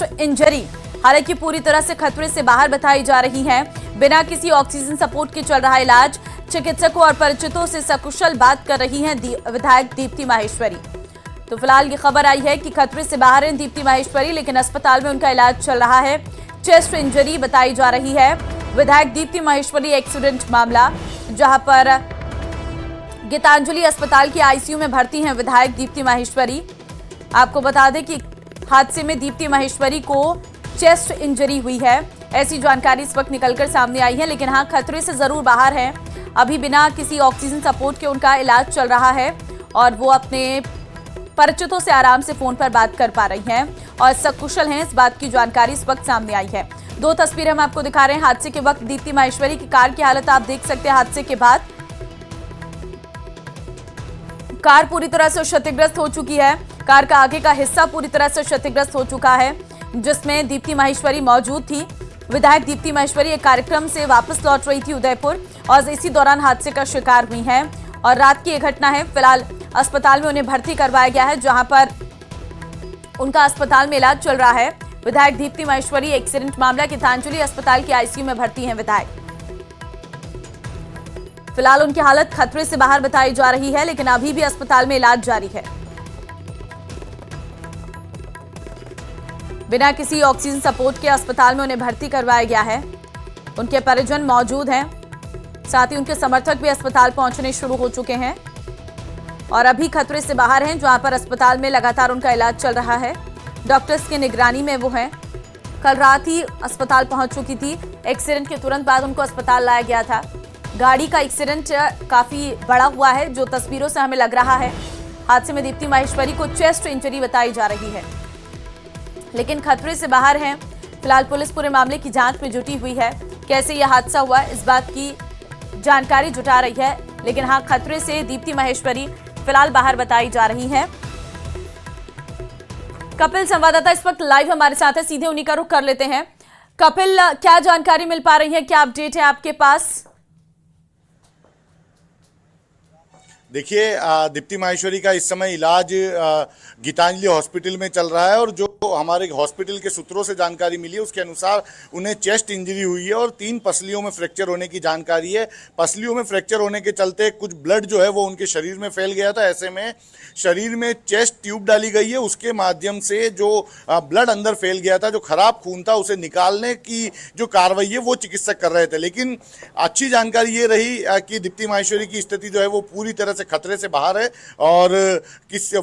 Chest injury, हालांकि पूरी तरह से खतरे से बाहर बताई जा रही है। बिना किसी ऑक्सीजन सपोर्ट के चल रहा इलाज। चिकित्सकों और परिचितों से सकुशल बात कर रही हैं विधायक दीप्ति माहेश्वरी। तो फिलहाल ये खबर आई है कि खतरे से बाहर हैं दीप्ति माहेश्वरी, लेकिन अस्पताल में उनका इलाज चल रहा है। चेस्ट इंजरी बताई जा रही है। विधायक दीप्ति माहेश्वरी एक्सीडेंट मामला, जहां पर गीतांजलि अस्पताल की आईसीयू में भर्ती हैं विधायक दीप्ति माहेश्वरी। आपको बता दें कि हादसे में दीप्ति माहेश्वरी को चेस्ट इंजरी हुई है, ऐसी जानकारी इस वक्त निकलकर सामने आई है। लेकिन हाँ, खतरे से जरूर बाहर है। अभी बिना किसी ऑक्सीजन सपोर्ट के उनका इलाज चल रहा है और वो अपने परिचितों से आराम से फोन पर बात कर पा रही हैं और सकुशल हैं, इस बात की जानकारी इस वक्त सामने आई है। दो तस्वीरें हम आपको दिखा रहे हैं हादसे के वक्त। दीप्ति माहेश्वरी की कार की हालत आप देख सकते हैं। हादसे के बाद कार पूरी तरह से क्षतिग्रस्त हो चुकी है। कार का आगे का हिस्सा पूरी तरह से क्षतिग्रस्त हो चुका है, जिसमें दीप्ति माहेश्वरी मौजूद थी। विधायक दीप्ति माहेश्वरी एक कार्यक्रम से वापस लौट रही थी उदयपुर और इसी दौरान हादसे का शिकार हुई हैं और रात की यह घटना है। फिलहाल अस्पताल में उन्हें भर्ती करवाया गया है, जहां पर उनका अस्पताल में इलाज चल रहा है। विधायक दीप्ति माहेश्वरी एक्सीडेंट मामला, गीतांजलि अस्पताल की आईसीयू में भर्ती हैं विधायक। फिलहाल उनकी हालत खतरे से बाहर बताई जा रही है, लेकिन अभी भी अस्पताल में इलाज जारी है। बिना किसी ऑक्सीजन सपोर्ट के अस्पताल में उन्हें भर्ती करवाया गया है। उनके परिजन मौजूद हैं, साथ ही उनके समर्थक भी अस्पताल पहुंचने शुरू हो चुके हैं और अभी खतरे से बाहर हैं, जहां पर अस्पताल में लगातार उनका इलाज चल रहा है। डॉक्टर्स की निगरानी में वो हैं। कल रात ही अस्पताल पहुंच चुकी थी। एक्सीडेंट के तुरंत बाद उनको अस्पताल लाया गया था। गाड़ी का एक्सीडेंट काफी बड़ा हुआ है, जो तस्वीरों से हमें लग रहा है। हादसे में दीप्ति माहेश्वरी को चेस्ट इंजरी बताई जा रही है, लेकिन खतरे से बाहर हैं। फिलहाल पुलिस पूरे मामले की जांच में जुटी हुई है। कैसे यह हादसा हुआ, इस बात की जानकारी जुटा रही है, लेकिन हाँ, खतरे से दीप्ति माहेश्वरी फिलहाल बाहर बताई जा रही हैं। कपिल संवाददाता इस वक्त लाइव हमारे साथ है, सीधे उन्हीं का रुख कर लेते हैं। कपिल, क्या जानकारी मिल पा रही है, क्या अपडेट है आपके पास? देखिए, दीप्ति माहेश्वरी का इस समय इलाज गीतांजलि हॉस्पिटल में चल रहा है और जो हमारे हॉस्पिटल के सूत्रों से जानकारी मिली है उसके अनुसार उन्हें चेस्ट इंजरी हुई है और 3 पसलियों में फ्रैक्चर होने की जानकारी है। पसलियों में फ्रैक्चर होने के चलते कुछ ब्लड जो है वो उनके शरीर में फैल गया था। ऐसे में शरीर में चेस्ट ट्यूब डाली गई है, उसके माध्यम से जो ब्लड अंदर फैल गया था, जो खराब खून था, उसे निकालने की जो कार्रवाई है वो चिकित्सक कर रहे थे। लेकिन अच्छी जानकारी ये रही कि दीप्ति माहेश्वरी की स्थिति जो है वो पूरी तरह से खतरे से बाहर है और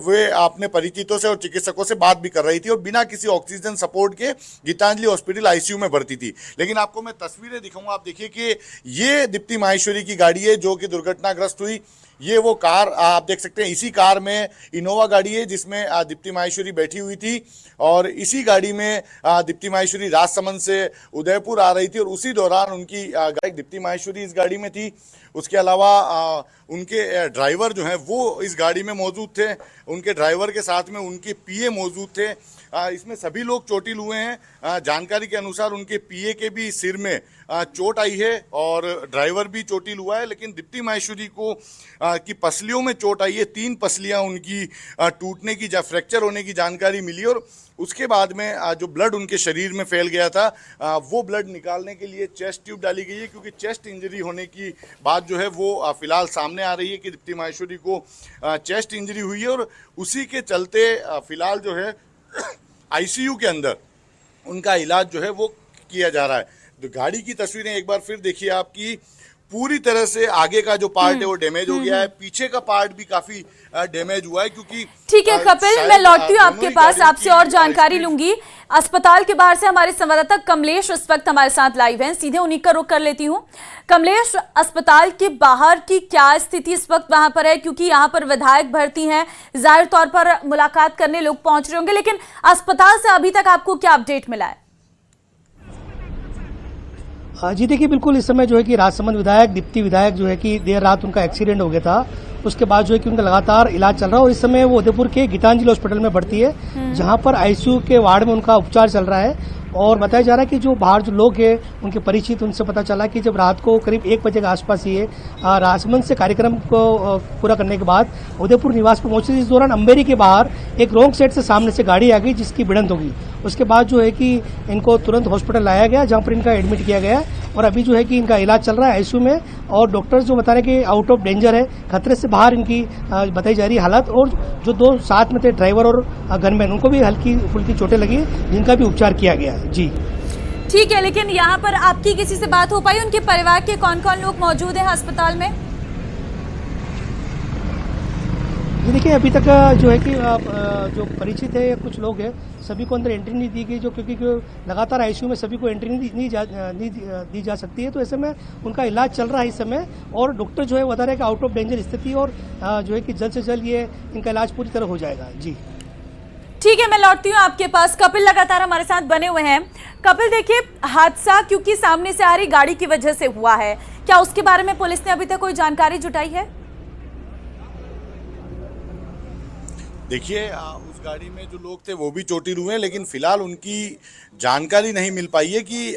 वे अपने परिचितों से और चिकित्सकों से बात भी कर रही थी और बिना किसी ऑक्सीजन सपोर्ट के गीतांजलि हॉस्पिटल आईसीयू में भर्ती थी। लेकिन आपको मैं तस्वीरें दिखाऊंगा, आप देखिए कि ये दीप्ति माहेश्वरी की गाड़ी है जो कि दुर्घटनाग्रस्त हुई। ये वो कार आप देख सकते हैं, इसी कार में इनोवा गाड़ी है जिसमें दीप्ति माहेश्वरी बैठी हुई थी और इसी गाड़ी में दीप्ति माहेश्वरी राजसमंद से उदयपुर आ रही थी और उसी दौरान उनकी दीप्ति माहेश्वरी इस गाड़ी में थी। उसके अलावा उनके ड्राइवर जो हैं वो इस गाड़ी में मौजूद थे। उनके ड्राइवर के साथ में उनके पीए मौजूद थे। इसमें सभी लोग चोटिल हुए हैं। जानकारी के अनुसार उनके पीए के भी सिर में चोट आई है और ड्राइवर भी चोटिल हुआ है। लेकिन दीप्ति माहेश्वरी को की पसलियों में चोट आई है। 3 पसलियां उनकी टूटने की फ्रैक्चर होने की जानकारी मिली और उसके बाद में जो ब्लड उनके शरीर में फैल गया था वो ब्लड निकालने के लिए चेस्ट ट्यूब डाली गई है, क्योंकि चेस्ट इंजरी होने की बात जो है वो फिलहाल सामने आ रही है कि दीप्ति माहेश्वरी को चेस्ट इंजरी हुई है और उसी के चलते फिलहाल जो है आईसीयू के अंदर उनका इलाज जो है वो किया जा रहा है। तो गाड़ी की तस्वीरें एक बार फिर देखिए आपकी, पूरी तरह से आगे का जो पार्ट है वो डैमेज हो गया है, पीछे का पार्ट भी काफी डैमेज हुआ है। क्योंकि ठीक है कपिल, मैं लौटती हूँ आपके पास, आपसे और जानकारी लूंगी। अस्पताल के बाहर से हमारे संवाददाता कमलेश इस वक्त हमारे साथ लाइव हैं, सीधे उन्हीं का रुख कर लेती हूँ। कमलेश, अस्पताल के बाहर की क्या स्थिति इस वक्त वहां पर है, क्योंकि यहाँ पर विधायक भर्ती हैं, जाहिर तौर पर मुलाकात करने लोग पहुंच रहे होंगे, लेकिन अस्पताल से अभी तक आपको क्या अपडेट मिला है? जी देखिए, बिल्कुल इस समय जो है कि राजसमंद विधायक दीप्ति विधायक जो है कि देर रात उनका एक्सीडेंट हो गया था। उसके बाद जो है कि उनका लगातार इलाज चल रहा है और इस समय वो उदयपुर के गीतांजलि हॉस्पिटल में भर्ती है, जहां पर आईसीयू के वार्ड में उनका उपचार चल रहा है। और बताया जा रहा है कि जो बाहर जो लोग हैं उनके परिचित, उनसे पता चला कि जब रात को करीब 1 बजे के आसपास ये राजसमंद से कार्यक्रम को पूरा करने के बाद उदयपुर निवास पर पहुंचे। इस दौरान अंबेरी के बाहर एक रॉन्ग साइड से सामने से गाड़ी आ गई जिसकी भिड़ंत होगी उसके बाद जो है कि इनको तुरंत हॉस्पिटल लाया गया, जहां पर इनका एडमिट किया गया और अभी जो है कि इनका इलाज चल रहा है आईसीयू में। और डॉक्टर्स जो बता रहे हैं कि आउट ऑफ डेंजर है, खतरे से बाहर इनकी बताई जा रही है हालत। और जो दो साथ में थे ड्राइवर और गनमैन, उनको भी हल्की फुल्की चोटें लगी, जिनका भी उपचार किया गया है। जी ठीक है, लेकिन यहाँ पर आपकी किसी से बात हो पाई? उनके परिवार के कौन कौन लोग मौजूद हैं अस्पताल में? ये देखिए, अभी तक जो है कि जो परिचित है कुछ लोग हैं, सभी को अंदर एंट्री नहीं दी गई, जो क्योंकि लगातार आईसीयू में सभी को एंट्री नहीं दी जा सकती है। तो ऐसे में उनका इलाज चल रहा है इस समय। और डॉक्टर जो है बता रहे हैं कि आउट ऑफ डेंजर स्थिति और जो है कि जल्द से जल्द ये इनका इलाज पूरी तरह हो जाएगा। जी ठीक है, मैं लौटती हूँ आपके पास। कपिल लगातार हमारे साथ बने हुए हैं। कपिल, देखिए, हादसा क्योंकि सामने से आ रही गाड़ी की वजह से हुआ है, क्या उसके बारे में पुलिस ने अभी तक कोई जानकारी जुटाई है? देखिए, उस गाड़ी में जो लोग थे वो भी चोटिल हुए हैं, लेकिन फिलहाल उनकी जानकारी नहीं मिल पाई है कि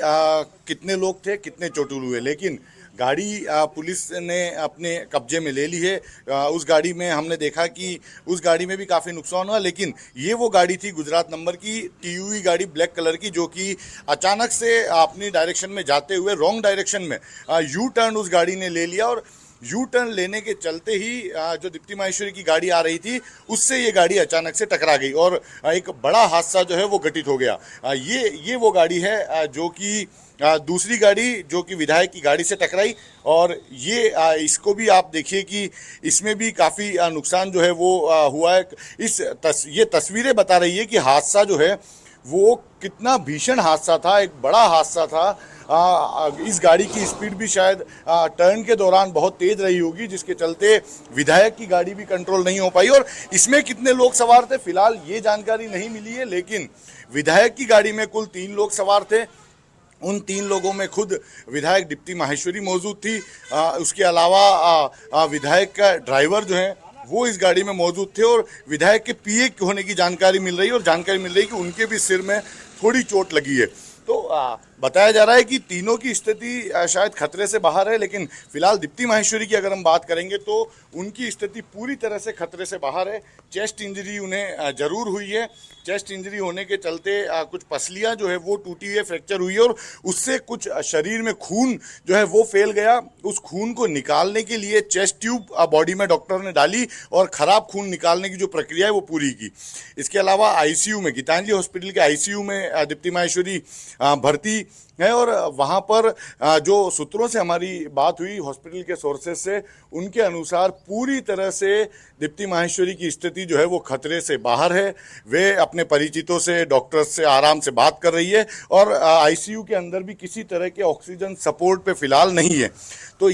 कितने लोग थे, कितने चोटिल हुए। लेकिन गाड़ी पुलिस ने अपने कब्जे में ले ली है। उस गाड़ी में हमने देखा कि उस गाड़ी में भी काफ़ी नुकसान हुआ, लेकिन ये वो गाड़ी थी गुजरात नंबर की टीयूवी गाड़ी, ब्लैक कलर की, जो कि अचानक से अपनी डायरेक्शन में जाते हुए रॉन्ग डायरेक्शन में यू टर्न उस गाड़ी ने ले लिया। और यू टर्न लेने के चलते ही जो दीप्ति माहेश्वरी की गाड़ी आ रही थी, उससे ये गाड़ी अचानक से टकरा गई और एक बड़ा हादसा जो है वो घटित हो गया। ये वो गाड़ी है जो कि दूसरी गाड़ी जो कि विधायक की गाड़ी से टकराई। और ये इसको भी आप देखिए कि इसमें भी काफ़ी नुकसान जो है वो हुआ है। ये तस्वीरें बता रही है कि हादसा जो है वो कितना भीषण हादसा था, एक बड़ा हादसा था। इस गाड़ी की स्पीड भी शायद टर्न के दौरान बहुत तेज रही होगी, जिसके चलते विधायक की गाड़ी भी कंट्रोल नहीं हो पाई। और इसमें कितने लोग सवार थे फिलहाल ये जानकारी नहीं मिली है, लेकिन विधायक की गाड़ी में कुल 3 लोग सवार थे। उन 3 लोगों में खुद विधायक दीप्ति माहेश्वरी मौजूद थी। उसके अलावा विधायक का ड्राइवर जो है वो इस गाड़ी में मौजूद थे। और विधायक के पीए होने की जानकारी मिल रही है, और जानकारी मिल रही है कि उनके भी सिर में थोड़ी चोट लगी है। तो बताया जा रहा है कि तीनों की स्थिति शायद खतरे से बाहर है, लेकिन फिलहाल दीप्ति माहेश्वरी की अगर हम बात करेंगे तो उनकी स्थिति पूरी तरह से खतरे से बाहर है। चेस्ट इंजरी उन्हें जरूर हुई है। चेस्ट इंजरी होने के चलते कुछ पसलियां जो है वो टूटी है, फ्रैक्चर हुई है, और उससे कुछ शरीर में खून जो है वो फैल गया। उस खून को निकालने के लिए चेस्ट ट्यूब बॉडी में डॉक्टर ने डाली और खराब खून निकालने की जो प्रक्रिया है वो पूरी की। इसके अलावा आईसीयू में, गीतांजलि हॉस्पिटल के आईसीयू में दीप्ति माहेश्वरी भर्ती है। और वहाँ पर जो सूत्रों से हमारी बात हुई, हॉस्पिटल के सोर्सेज से, उनके अनुसार पूरी तरह से दीप्ति माहेश्वरी की स्थिति जो है वो खतरे से बाहर है। वे अपने परिचितों से, डॉक्टर्स से आराम से बात कर रही है, और आईसीयू के अंदर भी किसी तरह के ऑक्सीजन सपोर्ट पे फिलहाल नहीं है। तो